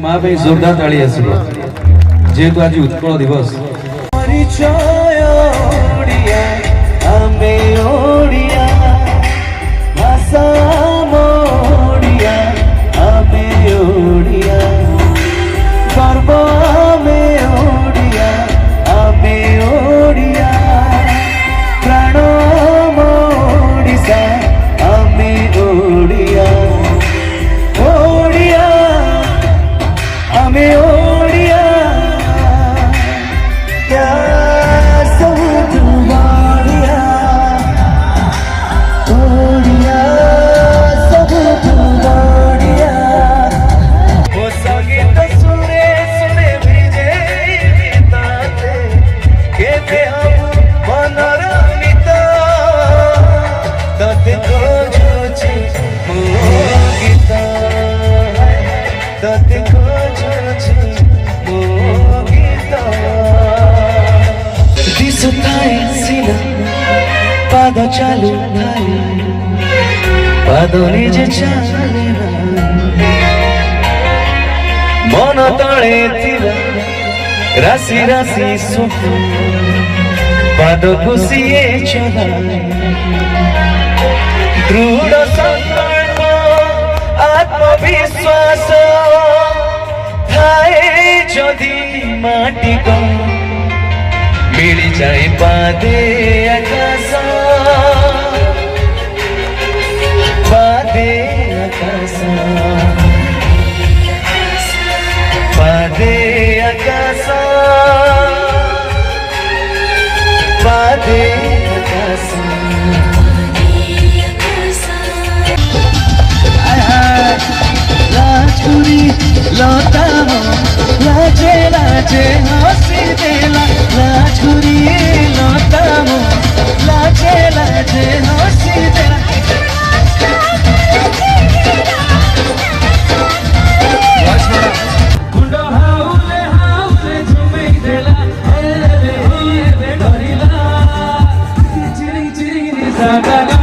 माँ पे जोरदार ताली आसो जेहेतु आज उत्कल दिवस पाद चालू पाद निजे चाले मन तले राशि राशि सुख पाद खुशिए चला दृढ़ संकल्प आत्मविश्वास थाए जदि माटी को मिली जाए पादे आकाश पादे आकाश पादे आकाश पादे आकाश राजपुरी लता लाजे लाजे हंसी देला राजपुरी लता लाजे लाजे हंसी देला कुंडो हाउले हाउले झुमे देला ए रे धरिला चिरी चिरी सागा